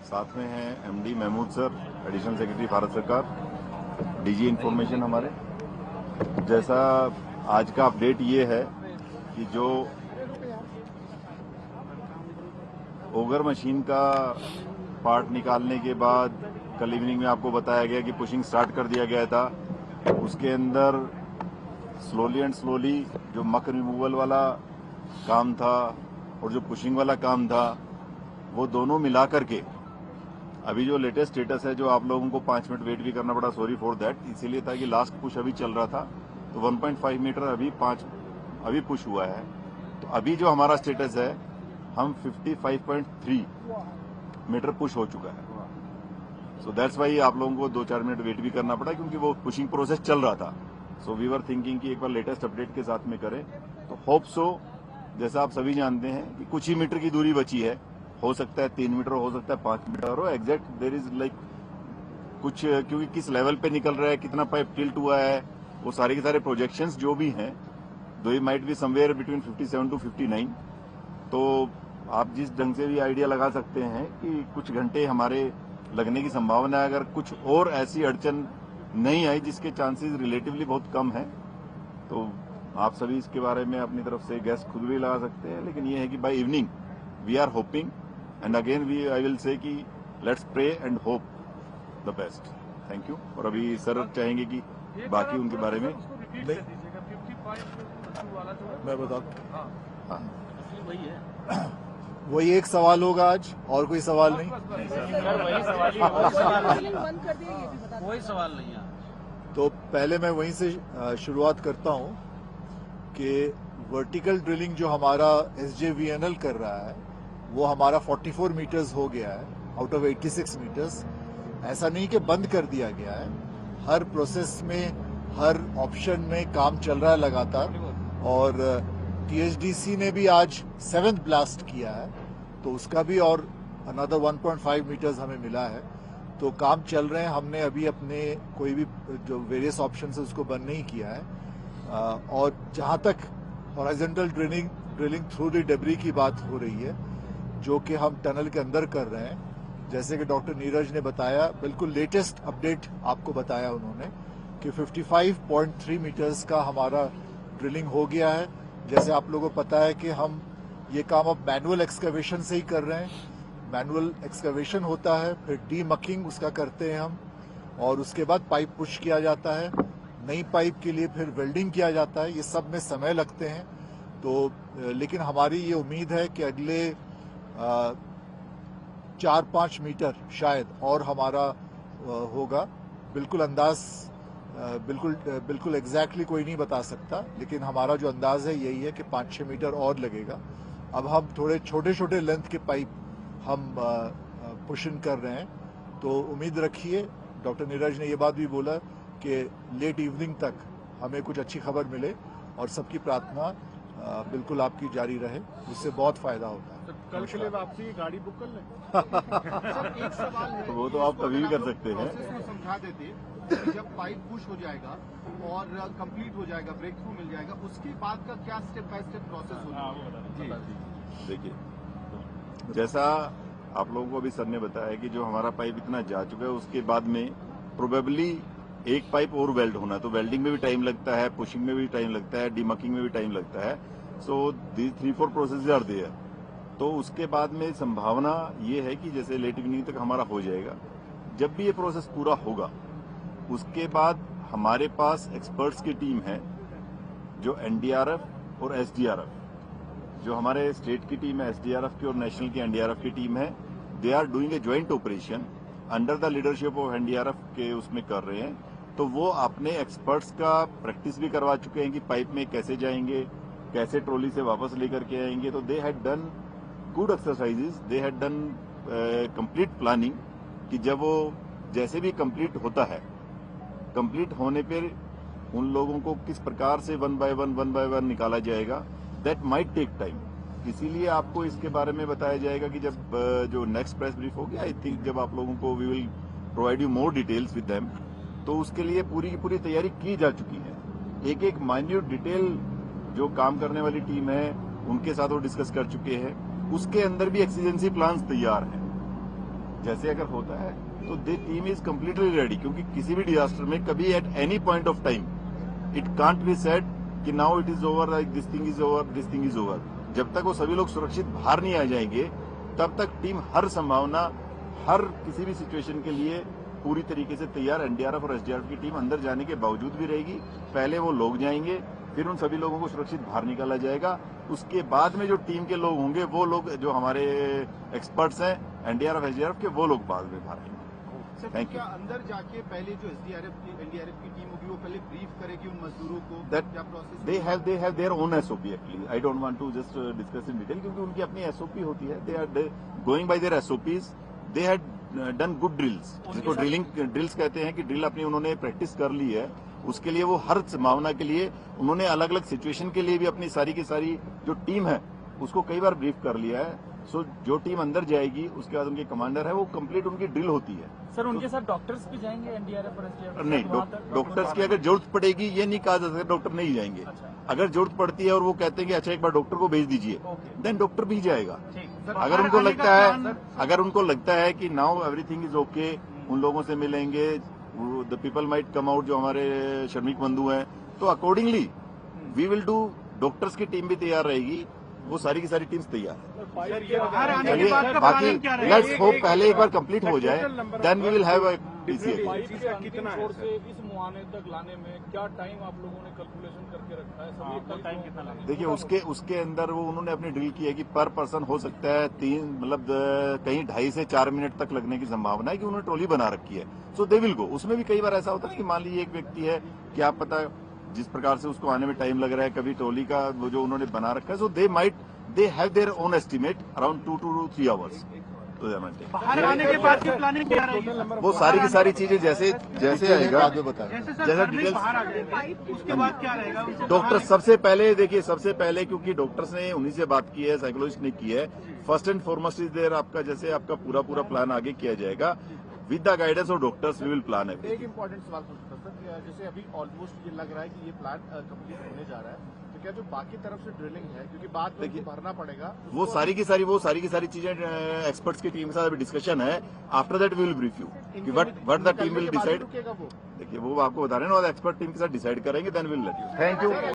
साथ में हैं MD Mahmood sir, additional secretary Bharat सरकार, डीजी इंफॉर्मेशन हमारे। जैसा आज का अपडेट ये है कि जो ओगर मशीन का पार्ट निकालने के बाद कल इवनिंग में आपको बताया गया कि पुशिंग स्टार्ट कर दिया गया था। उसके अंदर स्लोली एंड स्लोली जो मक रिमूवल वाला काम था और जो पुशिंग वाला काम था, वो दोनों मिला करके अभी जो लेटेस्ट स्टेटस है, जो आप लोगों को 5 मिनट वेट भी करना पड़ा, सॉरी फॉर दैट, इसीलिए था कि लास्ट पुश अभी चल रहा था, तो 1.5 मीटर अभी पुश हुआ है। तो अभी जो हमारा स्टेटस है, हम 55.3 मीटर पुश हो चुका है। सो दैट्स वाई आप लोगों को 2-4 मिनट वेट भी करना पड़ा, क्योंकि वो पुशिंग प्रोसेस चल रहा था। सो वी वर थिंकिंग कि एक बार लेटेस्ट अपडेट के साथ में करें, तो होप सो। जैसा आप सभी जानते हैं कि कुछ ही मीटर की दूरी बची है, हो सकता है 3 मीटर, हो सकता है 5 मीटर हो, एग्जैक्ट देयर इज लाइक कुछ, क्योंकि किस लेवल पे निकल रहा है, कितना पाइप टिल्ट हुआ है, वो सारे के सारे प्रोजेक्शंस जो भी हैं, दो ही might be somewhere between 57 to 59। तो आप जिस ढंग से भी आइडिया लगा सकते हैं कि कुछ घंटे हमारे लगने की संभावना है, अगर कुछ और ऐसी अड़चन नहीं आई, जिसके चांसेस रिलेटिवली बहुत कम है। तो आप सभी इसके बारे में अपनी तरफ से गैस खुद भी लगा सकते हैं, लेकिन ये है कि by evening we are hoping and again I will say कि let's pray and hope the best. Thank you. और अभी सर चाहेंगे कि बाकी उनके बारे में मैं बता दूं। हाँ, वही एक सवाल होगा आज, और कोई सवाल नहीं। कोई सवाल नहीं है। तो पहले मैं वहीं से शुरुआत करता हूं कि वर्टिकल ड्रिलिंग जो हमारा एसजेवीएनएल कर रहा है, वो हमारा 44 मीटर्स हो गया है आउट ऑफ 86 मीटर्स। ऐसा नहीं कि बंद कर दिया गया है, हर प्रोसेस में, हर ऑप्शन में काम चल रहा है लगातार। और टीएचडीसी ने भी आज 7th ब्लास्ट किया है, तो उसका भी और अनदर 1.5 मीटर्स हमें मिला है। तो काम चल रहे हैं। हमने अभी अपने कोई भी जो वेरियस ऑप्शन है उसको बंद नहीं किया है। और जहां तक horizontal drilling through the debris की बात हो रही है, जो कि हम टनल के अंदर कर रहे हैं, जैसे कि डॉक्टर नीरज ने बताया, बिल्कुल लेटेस्ट अपडेट आपको बताया उन्होंने कि 55.3 मीटर्स का हमारा ड्रिलिंग हो गया है। जैसे आप लोगों को पता है कि हम ये काम अब मैनुअल एक्सकवेशन से ही कर रहे हैं। मैनुअल एक्सकवेशन होता है, फिर डीमकिंग उसका करते हैं हम, और उसके बाद पाइप पुश किया जाता है। नई पाइप के लिए फिर वेल्डिंग किया जाता है। ये सब में समय लगते हैं। तो लेकिन हमारी ये उम्मीद है कि अगले 4-5 मीटर शायद और हमारा होगा। बिल्कुल अंदाज बिल्कुल एग्जैक्टली कोई नहीं बता सकता, लेकिन हमारा जो अंदाज है यही है कि 5-6 मीटर और लगेगा। अब हम थोड़े छोटे छोटे लेंथ के पाइप हम पुशिंग कर रहे हैं, तो उम्मीद रखिए। डॉक्टर नीरज ने ये बात भी बोला कि लेट इवनिंग तक हमें कुछ अच्छी खबर मिले, और सबकी प्रार्थना बिल्कुल आपकी जारी रहे, उससे बहुत फायदा होता है। कल के लिए वापसी की गाड़ी बुक कर लें। सर एक सवाल है, तो वो तो आप कभी भी कर सकते हैं। प्रोसेस में समझा देते, जब पाइप पुश हो जाएगा और कंप्लीट हो जाएगा, ब्रेक थ्रू मिल जाएगा, उसके बाद का क्या स्टेप बाय स्टेप प्रोसेस होगा? जी देखिए, जैसा आप लोगों को अभी सर ने बताया कि जो हमारा पाइप इतना जा चुका है, उसके बाद में प्रोबेबली एक पाइप और वेल्ड होना है। तो वेल्डिंग में भी टाइम लगता है, पुशिंग में भी टाइम लगता है, डीमकिंग में भी टाइम लगता है। So these 3-4 process are there. तो उसके बाद में संभावना ये है कि जैसे लेट इवनिंग तक हमारा हो जाएगा। जब भी ये प्रोसेस पूरा होगा, उसके बाद हमारे पास एक्सपर्ट्स की टीम है, जो एनडीआरएफ और एसडीआरएफ, जो हमारे स्टेट की टीम है एसडीआरएफ की और नेशनल की एनडीआरएफ की टीम है, they are doing a joint operation under the leadership of NDRF के, उसमें कर रहे हैं। तो वो अपने एक्सपर्ट्स का प्रैक्टिस भी करवा चुके हैं कि पाइप में कैसे जाएंगे, कैसे ट्रॉली से वापस लेकर के आएंगे। तो they had done good exercises, they had done complete planning, कि जब वो जैसे भी कंप्लीट होता है, कंप्लीट होने पर उन लोगों को किस प्रकार से वन बाय वन निकाला जाएगा, दैट माइट टेक टाइम। इसीलिए आपको इसके बारे में बताया जाएगा कि जब जो नेक्स्ट प्रेस ब्रीफ होगी, आई थिंक जब आप लोगों को we will provide you more details with them. तो उसके लिए पूरी की पूरी तैयारी की जा चुकी है। एक एक माइन्यूट डिटेल जो काम करने वाली टीम है उनके साथ वो डिस्कस कर चुके हैं। उसके अंदर भी एक्सीजेंसी प्लान्स तैयार हैं। जैसे अगर होता है तो the team is completely ready, क्योंकि किसी भी डिजास्टर में कभी at any point of time it can't be said कि now it is over, like this thing is over, this thing is over. जब तक वो सभी लोग सुरक्षित बाहर नहीं आ जाएंगे तब तक टीम हर संभावना, हर किसी भी सिचुएशन के लिए पूरी तरीके से तैयार। एनडीआरएफ और एसडीआरएफ की टीम अंदर जाने के बावजूद भी रहेगी। पहले वो लोग जाएंगे, फिर उन सभी लोगों को सुरक्षित बाहर निकाला जाएगा। उसके बाद में जो टीम के लोग होंगे, वो लोग जो हमारे एक्सपर्ट्स हैं एनडीआरएफ एसडीआरएफ के, वो लोग बाद में बाहर आएंगे। सर, Thank क्या अंदर जाके पहले जो एनडीआरएफ की टीम होगी वो पहले ब्रीफ करेगी उन मजदूरों को, That क्या process? they have their own SOP actually. I don't want to just discuss in detail, क्योंकि उनकी अपनी SOP होती है. They are going by their SOPs. They had done good drills, जिसको ड्रिल्स कहते हैं कि ड्रिल अपनी उन्होंने प्रैक्टिस कर ली है। उसके लिए वो हर संभावना के लिए उन्होंने अलग अलग सिचुएशन के लिए भी अपनी सारी की सारी जो टीम है उसको कई बार ब्रीफ कर लिया है। सो जो टीम अंदर जाएगी उसके बाद उनके कमांडर है, वो कंप्लीट उनकी ड्रिल होती है। सर, उनके साथ डॉक्टर्स भी जाएंगे एनडीआरएफ और एसडीआरएफ? नहीं, डॉक्टर्स की अगर जरूरत पड़ेगी ये नहीं कहा जा सकता डॉक्टर नहीं जाएंगे। अच्छा। अगर जरूरत पड़ती है और वो कहते हैं कि अच्छा एक बार डॉक्टर को भेज दीजिए, ओके। देन डॉक्टर भी जाएगा। ठीक। अगर उनको लगता है कि नाउ एवरीथिंग इज ओके, उन लोगों से मिलेंगे, the people might come out, जो हमारे श्रमिक बंधु हैं, तो accordingly we will do. Doctors की टीम भी तैयार रहेगी, वो सारी की सारी टीम्स तैयार है। चलिए, बाकी लेट्स होप पहले एक बार कंप्लीट हो जाए, then we will have a PCA. कितना से इस मुआने तक लाने में क्या टाइम आप लोगों ने कैलकुलेशन करके रखा है? सभी टाइम कितना लगेगा? देखिए, उसके अंदर वो उन्होंने अपनी ड्रिल की है कि पर पर्सन हो सकता है 3, मतलब कहीं 2.5 से 4 मिनट तक लगने की संभावना है, कि उन्होंने ट्रॉली बना रखी है। So they will go. उसमें भी कई बार ऐसा होता है कि मान लीजिए एक व्यक्ति है, क्या पता जिस प्रकार से उसको आने में टाइम लग रहा है, कभी ट्रॉली का वो जो उन्होंने बना रखा है, so they have their own estimate around 2 to 3 hours। तो बाहर आने के बाद की प्लानिंग क्या रहेगी? वो सारी की सारी चीजें जैसे आएगा, बाद में बताएं। जैसा डिटेल्स बाहर आ गए उसके बाद क्या रहेगा? डॉक्टर सबसे पहले क्योंकि डॉक्टर्स ने उन्हीं से बात की है, साइकोलॉजिस्ट ने की है। First and foremost is there आपका पूरा प्लान आगे किया जाएगा with the guidance of doctors. We will plan है। एक इम्पोर्टेंट सवाल पूछता सर, जैसे अभी ऑलमोस्ट ये लग रहा है कि ये प्लान कंप्लीट होने जा रहा है, तो क्या जो बाकी तरफ से ड्रिलिंग है, क्योंकि बाद में उनको भरना पड़ेगा, वो सारी की सारी चीजें एक्सपर्ट्स की टीम के साथ अभी डिस्कशन है। After that we will brief you कि what the team will decide. देखिए, वो आपको बता रहे हैं ना, एक्सपर्ट टीम के साथ डिसाइड करेंगे, then will let you. Thank you.